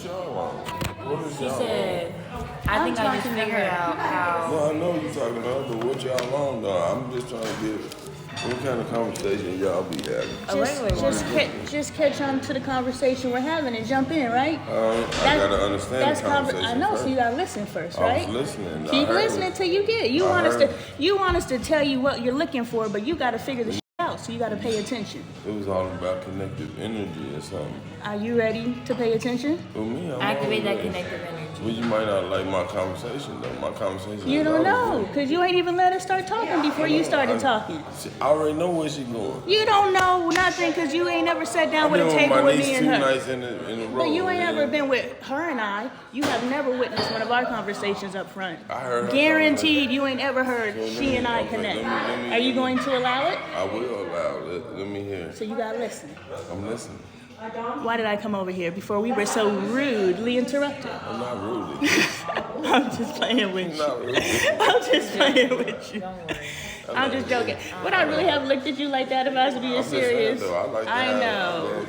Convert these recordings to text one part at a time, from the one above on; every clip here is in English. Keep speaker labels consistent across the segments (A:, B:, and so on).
A: What y'all want? What is
B: She
A: y'all
B: said,
A: want?
B: I think I just figured out how.
A: No, I know you're talking about, but what y'all want, though? I'm just trying to get what kind of conversation y'all be having.
C: Just catch on to the conversation we're having and jump in, right?
A: I gotta understand the conversation.
C: I know,
A: first.
C: so you gotta listen first, right?
A: I was listening.
C: Keep listening till you get it. You want us to tell you what you're looking for, but you gotta figure the shit out, so you gotta pay attention.
A: It was all about connective energy or something.
C: Are you ready to pay attention?
A: For me, I'm
B: Activate that connective energy.
A: Well, you might not like my conversation, though. My conversation.
C: You don't know, because you ain't even let us start talking before you started talking.
A: I already know where she going.
C: You don't know nothing, because you ain't never sat down with a table with me and her.
A: Nights in a row,
C: but you ain't ever been with her and I. You have never witnessed one of our conversations up front.
A: I heard her.
C: Guaranteed, you ain't ever heard she and I connect. Are you going to allow it?
A: I will allow it. Let me hear.
C: So you gotta listen.
A: I'm listening.
C: Why did I come over here before we were so rudely interrupted?
A: I'm not rude.
C: I'm just playing with you. I'm just playing with you. I'm just joking. Would I really have looked at you like that if I was being serious? I know.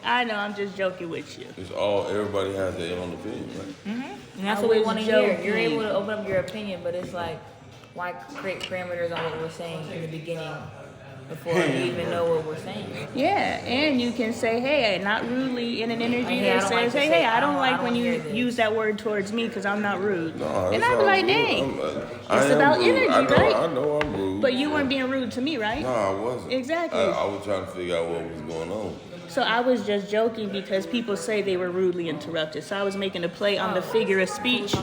C: I know. I'm just joking with you.
A: It's all. Everybody has their own opinion, right?
B: And that's what we want to hear. You're able to open up your opinion, but it's like, why create parameters on what we're saying in the beginning? Before we even know what we're saying.
C: Yeah, and you can say, hey, not rudely in an energy that says, hey, I don't like when you use that word towards me because I'm not rude.
A: No,
C: and I'd be like, dang. It's about energy, right?
A: I know I'm rude.
C: But you weren't being rude to me, right?
A: No, I wasn't.
C: Exactly.
A: I was trying to figure out what was going on.
C: So I was just joking because people say they were rudely interrupted. So I was making a play on the figure of speech.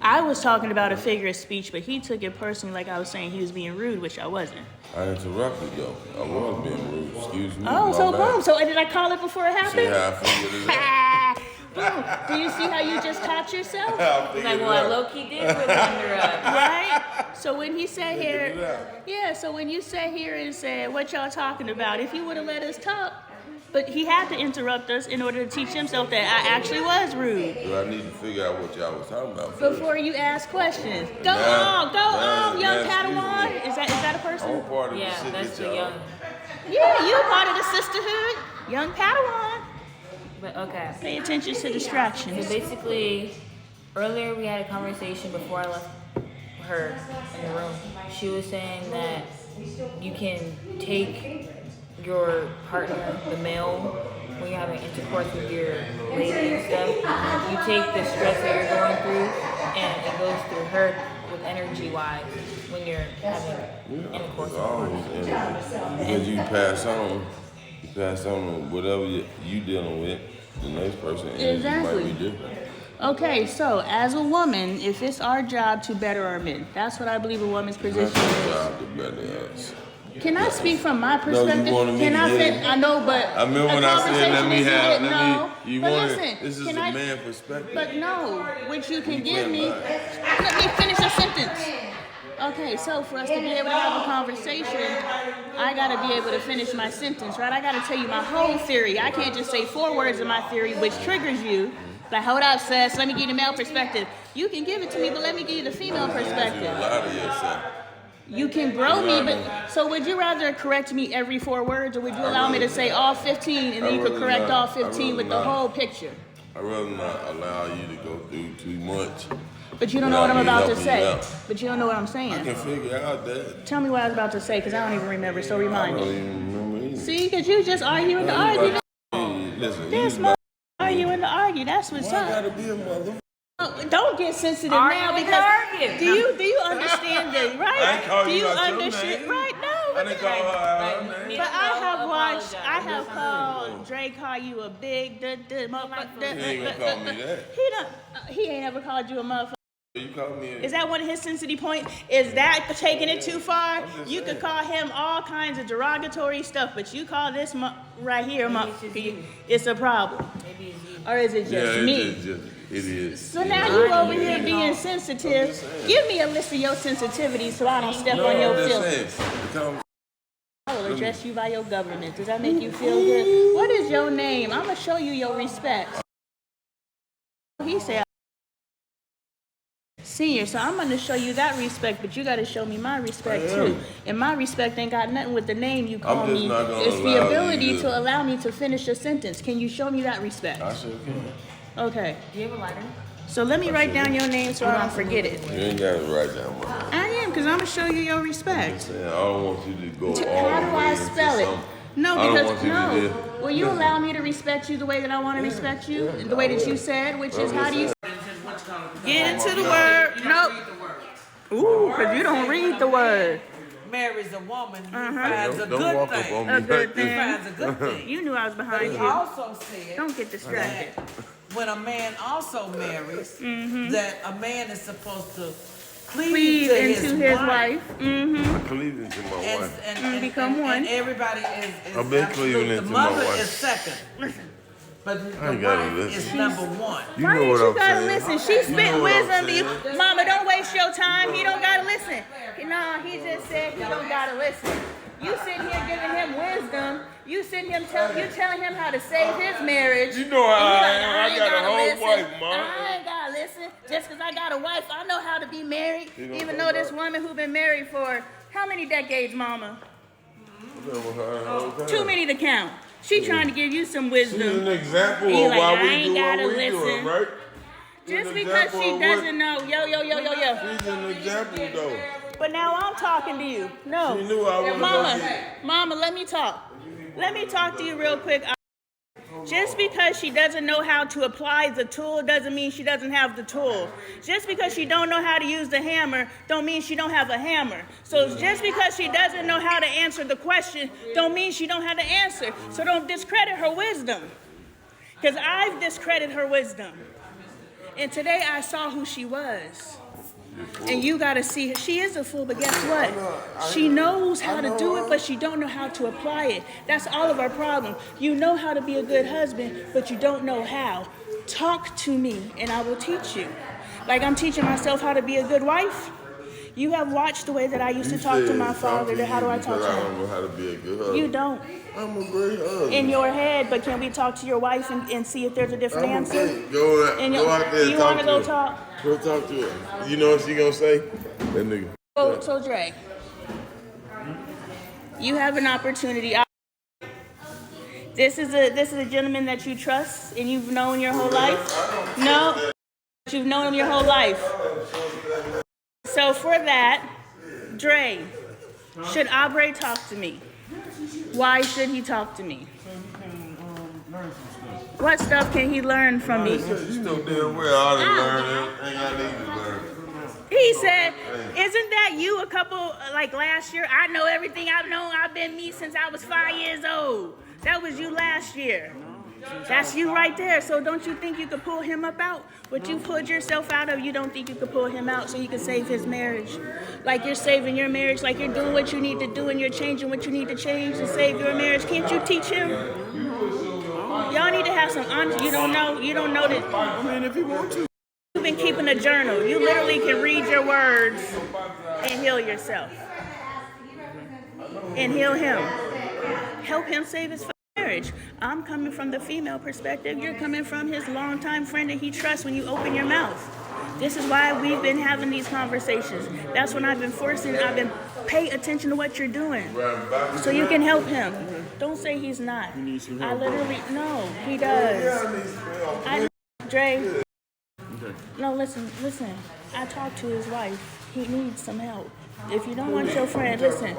C: I was talking about a figure of speech, but he took it personally like I was saying he was being rude, which I wasn't.
A: I interrupted, though. I was being rude. Excuse me.
C: Oh, so boom. So did I call it before it happened?
A: See how I figured it out?
C: Boom. Do you see how you just caught yourself?
B: He's like, well, I low-key did put it under us.
C: Right? So when he said here, so when you sat here and said, what y'all talking about, if you would have let us talk, but he had to interrupt us in order to teach himself that I actually was rude.
A: But I need to figure out what y'all was talking about first.
C: Before you ask questions. Go on, young Padawan. Is that a person?
A: I'm part of the
B: Yeah, that's the young.
C: Yeah, you part of the sisterhood. Young Padawan.
B: But okay.
C: Pay attention to distractions.
B: So basically, earlier we had a conversation before I left her in the room. She was saying that you can take your partner, the male, when you're having intercourse with your lady and stuff, you take the stress that you're going through and it goes through her with energy-wise when you're having intercourse with her.
A: Because you pass on whatever you dealing with, the next person
C: Exactly.
A: might be different.
C: Okay, so as a woman, if it's our job to better our men, that's what I believe a woman's position
A: That's
C: is.
A: your job to better us.
C: Can I speak from my perspective?
A: No, you wanted me
C: Can
A: to
C: I
A: get
C: say?
A: it.
C: I know, but
A: I remember when I said, you
C: but
A: wanted,
C: listen,
A: this is a man perspective.
C: But no, what you can give me, let me finish a sentence. Okay, so for us to be able to have a conversation, I gotta be able to finish my sentence, right? I gotta tell you my whole theory. I can't just say 4 words of my theory, which triggers you. Like, hold up, sis, let me give you the male perspective. You can give it to me, but let me give you the female perspective.
A: A lot of yourself.
C: You can grow me, but so would you rather correct me every 4 words, or would you allow me to say all 15 and then you could correct all 15 with the whole picture?
A: I'd rather not allow you to go through too much.
C: But you don't know what I'm about to say. But you don't know what I'm saying.
A: I can figure out that.
C: Tell me what I was about to say, because I don't even remember, so remind me.
A: I don't even remember either.
C: See, because you just arguing to argue.
A: Listen,
C: This mother arguing to argue. That's what's up.
A: gotta be a mother.
C: Don't get sensitive now because do you understand the right?
A: I ain't call
C: do
A: you
C: you
A: out your
C: understand?
A: name.
C: Right? No.
A: I didn't call her out her name.
C: But I have called Dre call you a big motherfucker.
A: He ain't gonna call me that.
C: He ain't ever called you a motherfucker.
A: You call me
C: Is that one of his sensitive points? Is that taking it too far? You could call him all kinds of derogatory stuff, but you call this right here, it's a problem.
B: Maybe it's you.
C: Or is it just me?
A: It is.
C: So now you over here being sensitive. Give me a list of your sensitivities so I don't step on your feelings. I will address you by your government. Does that make you feel good? What is your name? I'm going to show you your respect. He said, Senior, so I'm going to show you that respect, but you got to show me my respect too. And my respect ain't got nothing with the name you call me. It's the ability to allow me to finish a sentence. Can you show me that respect?
A: I sure can.
C: Okay.
B: Do you have a lighter?
C: So let me write down your name so I don't forget it.
A: You ain't got to write down my name.
C: I am, because I'm going to show you your respect.
A: I don't want you to go all the way
C: How do I spell it? No, because no. Will you allow me to respect you the way that I want to respect you? The way that you said, which is how do you get into the word? Nope. Ooh, because you don't read the word.
D: Marries a woman who finds a good thing.
C: A good thing.
D: Finds a good thing.
C: You knew I was behind
D: He
C: you.
D: also said
C: Don't get distracted.
D: that when a man also marries, that a man is supposed to cleave to
C: into his wife. Mm-hmm.
A: I cleave into my wife.
D: and
C: become one.
D: And everybody is
A: I've been cleaving
D: the
A: into my
D: mother
A: wife.
D: is second.
C: Listen.
D: But the
A: I ain't gotta
D: wife
A: listen.
D: is number one.
A: You
C: Why
A: know
C: ain't
A: what
C: you
A: I'm
C: gotta
A: saying.
C: listen? She spit
A: know what I'm
C: wisdom.
A: saying.
C: Mama, don't waste your time. He don't gotta listen. No, he just said he don't gotta listen. You sitting here giving him wisdom. You sitting him telling him how to save his marriage.
A: You know how
C: And
A: I
C: he's
A: am.
C: like,
A: I got a
C: gotta
A: whole
C: listen.
A: wife, Mom.
C: I ain't gotta listen. Just because I got a wife, I know how to be married. Even though this woman who been married for how many decades, Mama? Too many to count. She trying to give you some wisdom.
A: She's an example
C: He
A: of
C: like,
A: why
C: I
A: we
C: ain't
A: do
C: gotta
A: what we
C: listen.
A: doing, right?
C: Just because she doesn't know. Yo.
A: She's an example, though.
C: But now I'm talking to you. No.
A: She knew I wasn't
C: Mama, let me talk. Let me talk to you real quick. Just because she doesn't know how to apply the tool doesn't mean she doesn't have the tool. Just because she don't know how to use the hammer don't mean she don't have a hammer. So just because she doesn't know how to answer the question don't mean she don't have the answer. So don't discredit her wisdom. Because I've discredited her wisdom. And today I saw who she was. And you gotta see her. She is a fool, but guess what? She knows how to do it, but she don't know how to apply it. That's all of our problem. You know how to be a good husband, but you don't know how. Talk to me, and I will teach you. Like I'm teaching myself how to be a good wife. You have watched the way that I used to talk to my father. How do I talk to him?
A: I don't know how to be a good husband.
C: You don't.
A: I'm a great husband.
C: In your head, but can we talk to your wife and see if there's a different answer?
A: Go out there and
C: you
A: talk
C: want to
A: to
C: go
A: her.
C: talk?
A: Go talk to her. You know what she gonna say? That nigga.
C: So Dre, you have an opportunity. This is a gentleman that you trust and you've known your whole life? No? You've known him your whole life. So for that, Dre, should Aubrey talk to me? Why should he talk to me? What stuff can he learn from me?
A: You know damn well I done learned everything I need to learn.
C: He said, isn't that you a couple, like last year? I know everything I've known. I've been me since I was 5 years old. That was you last year. That's you right there. So don't you think you could pull him up out? What you pulled yourself out of, you don't think you could pull him out so you can save his marriage? Like you're saving your marriage, like you're doing what you need to do and you're changing what you need to change to save your marriage. Can't you teach him? Y'all need to have some honesty. You don't know that.
A: I mean, if you want to.
C: You've been keeping a journal. You literally can read your words and heal yourself. And heal him. Help him save his marriage. I'm coming from the female perspective. You're coming from his longtime friend that he trusts when you open your mouth. This is why we've been having these conversations. That's when I've been pay attention to what you're doing. So you can help him. Don't say he's not. I literally, no, he does. Dre, no, listen. I talked to his wife. He needs some help. If you don't want your friend, listen.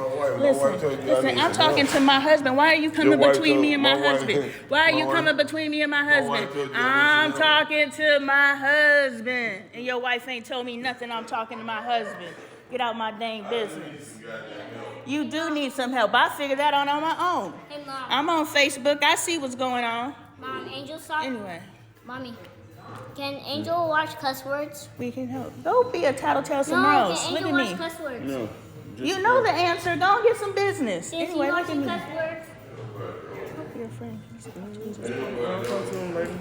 C: I'm talking to my husband. Why are you coming between me and my husband? Why are you coming between me and my husband? I'm talking to my husband. And your wife ain't told me nothing. I'm talking to my husband. Get out my dang business. You do need some help. I figured that out on my own.
E: Hey, Mom.
C: I'm on Facebook. I see what's going on.
E: Mom, Angel saw.
C: Anyway.
E: Mommy, can Angel watch cuss words?
C: We can help. Go be a tattletale somewhere else.
E: Can
C: Look
E: Angel
C: at
E: watch
C: me.
E: cuss words?
A: No.
C: You know the answer. Go and get some business.
E: Can
C: Anyway,
E: she
C: look
E: watch
C: at me.
E: cuss words?
C: Talk to your friend.
A: I'll talk to him later.